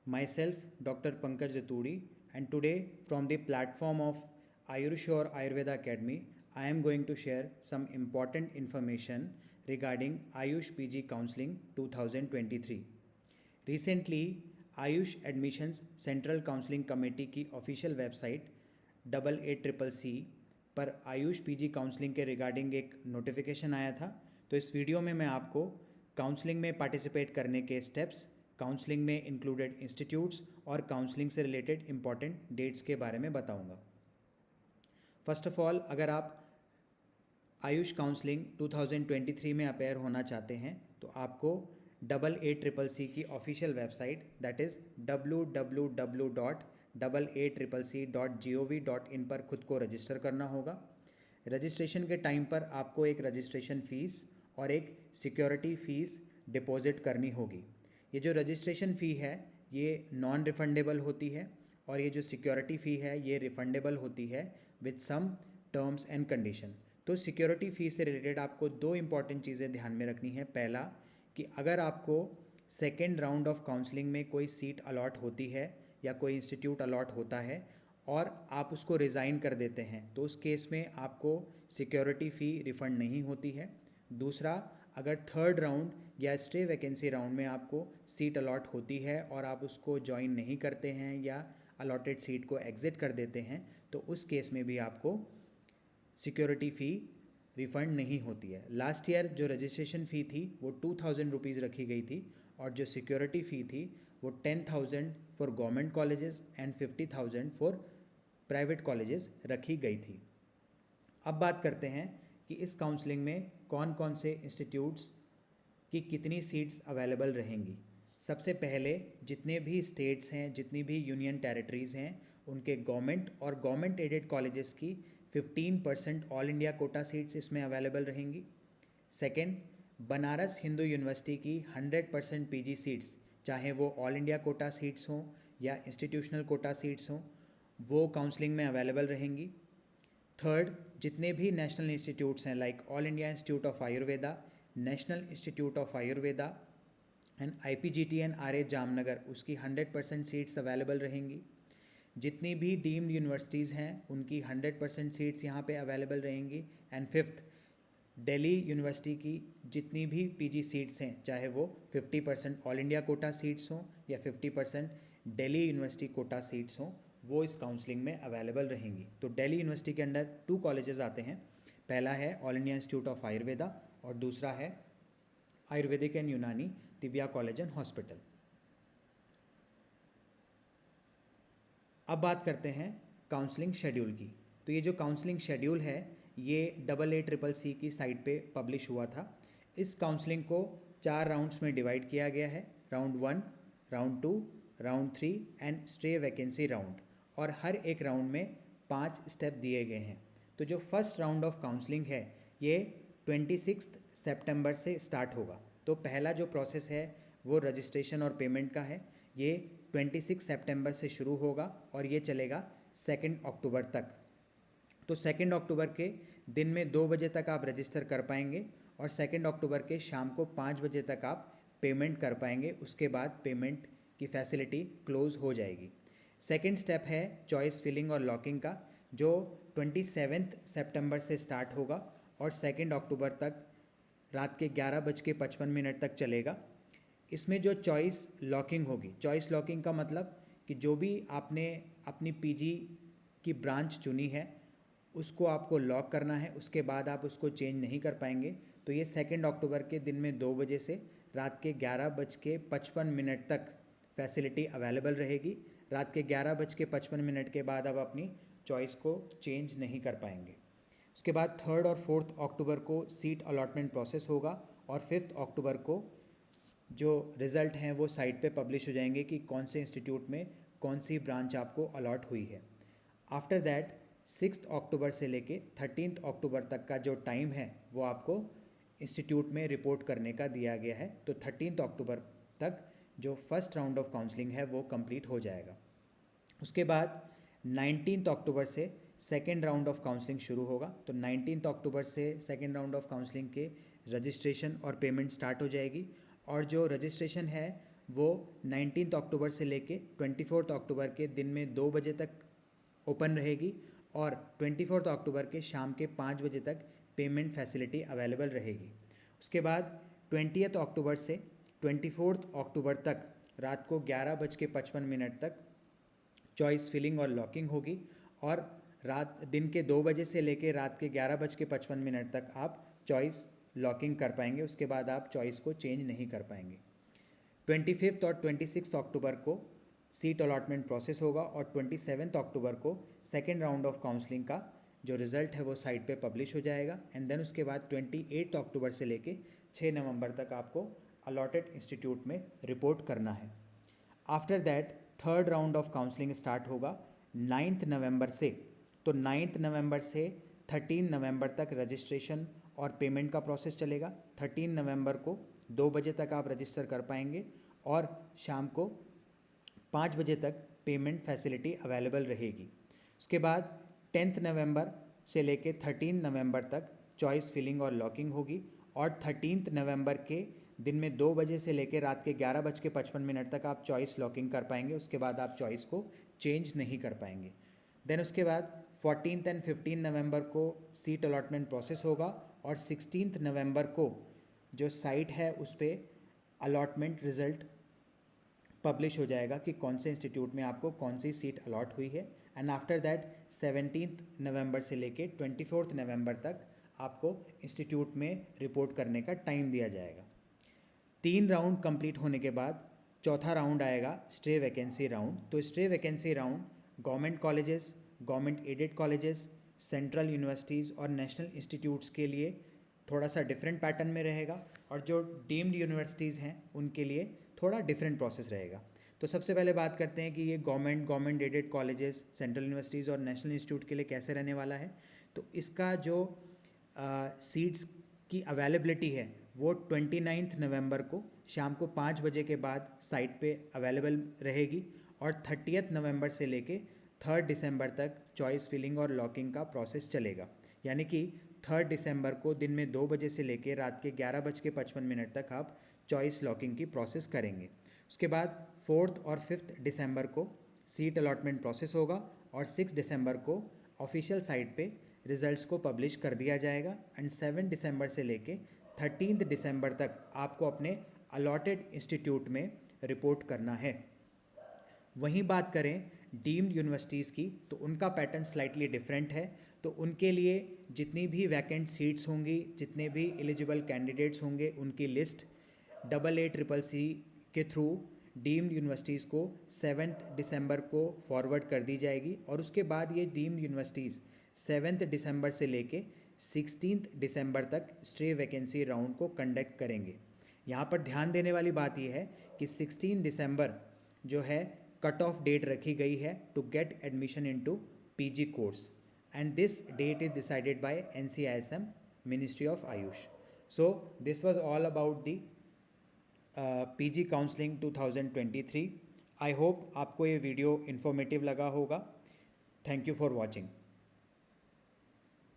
myself Dr. Pankaj Raturi, and today from the platform of Ayurshore Ayurveda Academy, I am going to share some important information regarding Ayush PG Counseling 2023. Recently, Ayush admissions central counselling committee की official website 88CCC पर Ayush PG counselling के regarding एक notification आया था। तो इस video में मैं आपको काउंसलिंग में पार्टिसिपेट करने के स्टेप्स, काउंसलिंग में इंक्लूडेड इंस्टीट्यूट्स और काउंसलिंग से रिलेटेड इंपॉर्टेंट डेट्स के बारे में बताऊंगा। फर्स्ट ऑफ ऑल, अगर आप आयुष काउंसलिंग 2023 में अपेयर होना चाहते हैं तो आपको 88CCC की official website that is www.88CCC.gov.in पर खुद को रजिस्टर करना होगा। रजिस्ट्रेशन के टाइम पर आपको एक रजिस्ट्रेशन फ़ीस और एक सिक्योरिटी फ़ीस डिपॉजिट करनी होगी। ये जो रजिस्ट्रेशन फ़ी है ये नॉन रिफंडेबल होती है और ये जो सिक्योरिटी फ़ी है ये रिफंडेबल होती है with some terms and condition. तो सिक्योरिटी फ़ी से रिलेटेड आपको दो इम्पॉर्टेंट चीज़ें ध्यान में रखनी है। पहला कि अगर आपको सेकेंड राउंड ऑफ काउंसलिंग में कोई सीट अलॉट होती है या कोई इंस्टीट्यूट अलॉट होता है और आप उसको रिज़ाइन कर देते हैं तो उस केस में आपको सिक्योरिटी फ़ी रिफ़ंड नहीं होती है। दूसरा, अगर थर्ड राउंड या स्टे वैकेंसी राउंड में आपको सीट अलॉट होती है और आप उसको ज्वाइन नहीं करते हैं या अलॉटेड सीट को एग्ज़िट कर देते हैं तो उस केस में भी आपको सिक्योरिटी फ़ी रिफ़ंड नहीं होती है। लास्ट ईयर जो रजिस्ट्रेशन फ़ी थी वो 2000 रुपीज़ रखी गई थी और जो सिक्योरिटी फ़ी थी वो 10,000 for government colleges and 50,000 for private colleges रखी गई थी। अब बात करते हैं कि इस काउंसलिंग में कौन कौन से इंस्टीट्यूट्स की कितनी सीट्स अवेलेबल रहेंगी। सबसे पहले जितने भी स्टेट्स हैं, जितनी भी यूनियन टेरिटरीज़ हैं, उनके गवर्नमेंट और गवर्नमेंट एडेड कॉलेजेस की 15% ऑल इंडिया कोटा सीट्स इसमें अवेलेबल रहेंगी। सेकेंड, बनारस हिंदू यूनिवर्सिटी की 100% पीजी सीट्स, चाहे वो ऑल इंडिया कोटा सीट्स हों या इंस्टीट्यूशनल कोटा सीट्स हों, वो काउंसलिंग में अवेलेबल रहेंगी। थर्ड, जितने भी नेशनल इंस्टीट्यूट्स हैं like all India institute of Ayurveda, national institute of Ayurveda and IPGTN Jamnagar, उसकी 100% सीट्स अवेलेबल रहेंगी। जितनी भी डीम्ड यूनिवर्सिटीज़ हैं उनकी 100% सीट्स यहाँ पे अवेलेबल रहेंगी। एंड फिफ्थ, दिल्ली यूनिवर्सिटी की जितनी भी पीजी सीट्स हैं, चाहे वो 50% ऑल इंडिया कोटा सीट्स हों या 50% दिल्ली यूनिवर्सिटी कोटा सीट्स हों, वो इस काउंसलिंग में अवेलेबल रहेंगी। तो दिल्ली यूनिवर्सिटी के अंदर 2 कॉलेजेस आते हैं। पहला है all India institute of Ayurveda और दूसरा है आयुर्वेदिक एंड यूनानी तिबिया कॉलेज एंड हॉस्पिटल। अब बात करते हैं काउंसलिंग शेड्यूल की। तो ये जो काउंसलिंग शेड्यूल है ये 88CCC की साइट पे पब्लिश हुआ था। इस काउंसलिंग को 4 राउंड्स में डिवाइड किया गया है, round 1, round 2, round 3 and stay vacancy round, और हर एक राउंड में 5 स्टेप दिए गए हैं। तो जो फर्स्ट राउंड ऑफ काउंसलिंग है ये 26 सितंबर से स्टार्ट होगा। तो पहला जो प्रोसेस है वो रजिस्ट्रेशन और पेमेंट का है। ये 26 सितंबर से शुरू होगा और ये चलेगा 2 अक्टूबर तक। तो 2 अक्टूबर के दिन में 2 बजे तक आप रजिस्टर कर पाएंगे और 2 अक्टूबर के शाम को 5 बजे तक आप पेमेंट कर पाएंगे। उसके बाद पेमेंट की फैसिलिटी क्लोज़ हो जाएगी। सेकेंड स्टेप है चॉइस फिलिंग और लॉकिंग का, जो 27 सितंबर से स्टार्ट होगा और 2 अक्टूबर तक रात के 11:55 तक चलेगा। इसमें जो चॉइस लॉकिंग होगी, चॉइस लॉकिंग का मतलब कि जो भी आपने अपनी पीजी की ब्रांच चुनी है उसको आपको लॉक करना है, उसके बाद आप उसको चेंज नहीं कर पाएंगे। तो ये 2 अक्टूबर के दिन में 2 बजे से रात के 11:55 तक फैसिलिटी अवेलेबल रहेगी। रात के 11:55 के बाद आप अपनी चॉइस को चेंज नहीं कर पाएंगे। उसके बाद 3 और 4 अक्टूबर को सीट अलॉटमेंट प्रोसेस होगा और 5 अक्टूबर को जो रिज़ल्ट हैं वो साइट पे पब्लिश हो जाएंगे कि कौन से इंस्टीट्यूट में कौन सी ब्रांच आपको अलॉट हुई है। आफ्टर दैट 6 अक्टूबर से लेके 13 अक्टूबर तक का जो टाइम है वो आपको इंस्टीट्यूट में रिपोर्ट करने का दिया गया है। तो 13 अक्टूबर तक जो फर्स्ट राउंड ऑफ काउंसलिंग है वो कंप्लीट हो जाएगा। उसके बाद 19 अक्टूबर से सेकेंड राउंड ऑफ काउंसलिंग शुरू होगा। तो 19 अक्टूबर से सेकेंड राउंड ऑफ काउंसलिंग के रजिस्ट्रेशन और पेमेंट स्टार्ट हो जाएगी और जो रजिस्ट्रेशन है वो 19 अक्टूबर से लेके 24 अक्टूबर के दिन में 2 बजे तक ओपन रहेगी और 24 अक्टूबर के शाम के 5 बजे तक पेमेंट फैसिलिटी अवेलेबल रहेगी। उसके बाद 20 अक्टूबर से 24 अक्टूबर तक रात को 11:55 तक चॉइस फिलिंग और लॉकिंग होगी और दिन के 2 बजे से लेके रात के 11:55 तक आप चॉइस लॉकिंग कर पाएंगे। उसके बाद आप चॉइस को चेंज नहीं कर पाएंगे। 25 और 26 अक्टूबर को सीट अलॉटमेंट प्रोसेस होगा और 27 अक्टूबर को सेकेंड राउंड ऑफ काउंसलिंग का जो रिज़ल्ट है वो साइट पे पब्लिश हो जाएगा। एंड देन उसके बाद 28 अक्टूबर से लेके 6 नवंबर तक आपको अलॉटेड इंस्टीट्यूट में रिपोर्ट करना है। After that third round of counselling start होगा 9 नवंबर से। तो 9 नवंबर से 13 नवंबर तक रजिस्ट्रेशन और पेमेंट का प्रोसेस चलेगा। 13 नवंबर को 2 बजे तक आप रजिस्टर कर पाएंगे और शाम को 5 बजे तक पेमेंट फैसिलिटी अवेलेबल रहेगी। उसके बाद 10 नवंबर से लेके 13 नवंबर तक चॉइस फिलिंग और लॉकिंग होगी और 13 नवंबर के दिन में 2 बजे से लेकर रात के 11:55 तक आप चॉइस लॉकिंग कर पाएंगे। उसके बाद आप चॉइस को चेंज नहीं कर पाएंगे। देन उसके बाद 14 एंड 15 नवंबर को सीट अलॉटमेंट प्रोसेस होगा और 16 नवंबर को जो साइट है उस पर अलॉटमेंट रिज़ल्ट पब्लिश हो जाएगा कि कौन से इंस्टीट्यूट में आपको कौन सी सीट अलॉट हुई है। एंड आफ्टर दैट 17 नवंबर से लेके 24 नवंबर तक आपको इंस्टीट्यूट में रिपोर्ट करने का टाइम दिया जाएगा। 3 राउंड कंप्लीट होने के बाद चौथा राउंड आएगा स्टे वैकेंसी राउंड। तो stay vacancy round government colleges, government aided colleges, central universities और नेशनल इंस्टीट्यूट्स के लिए थोड़ा सा डिफरेंट पैटर्न में रहेगा और जो डीम्ड यूनिवर्सिटीज़ हैं उनके लिए थोड़ा डिफरेंट प्रोसेस रहेगा। तो सबसे पहले बात करते हैं कि ये government aided colleges, central universities और नेशनल इंस्टीट्यूट के लिए कैसे रहने वाला है। तो इसका जो सीट्स की अवेलेबिलिटी है वो 29 नवंबर को शाम को 5 बजे के बाद साइट पे अवेलेबल रहेगी और 30 नवंबर से लेके 3 दिसंबर तक चॉइस फिलिंग और लॉकिंग का प्रोसेस चलेगा। यानी कि 3 दिसंबर को दिन में 2 बजे से लेके रात के 11:55 तक आप चॉइस लॉकिंग की प्रोसेस करेंगे। उसके बाद 4 और 5 दिसंबर को सीट अलॉटमेंट प्रोसेस होगा और 6 दिसंबर को ऑफिशियल साइट पे रिजल्ट्स को पब्लिश कर दिया जाएगा। एंड 7 दिसंबर से लेके 13 दिसंबर तक आपको अपने अलॉटेड इंस्टीट्यूट में रिपोर्ट करना है। वहीं बात करें डीम्ड यूनिवर्सिटीज़ की तो उनका पैटर्न स्लाइटली डिफरेंट है। तो उनके लिए जितनी भी वैकेंट सीट्स होंगी, जितने भी एलिजिबल कैंडिडेट्स होंगे, उनकी लिस्ट AACCC के थ्रू डीम्ड यूनिवर्सिटीज़ को 7 दिसंबर को फॉरवर्ड कर दी जाएगी और उसके बाद ये डीम्ड यूनिवर्सिटीज़ 7 दिसंबर से लेके 16 दिसंबर तक स्टे वैकेंसी राउंड को कंडक्ट करेंगे। यहाँ पर ध्यान देने वाली बात यह है कि 16 दिसंबर जो है कट ऑफ डेट रखी गई है to get admission into PG course and this date is decided by NCISM, ministry of AYUSH. So this was all about the PG counselling 2023। I hope आपको ये वीडियो इन्फॉर्मेटिव लगा होगा। Thank you for watching.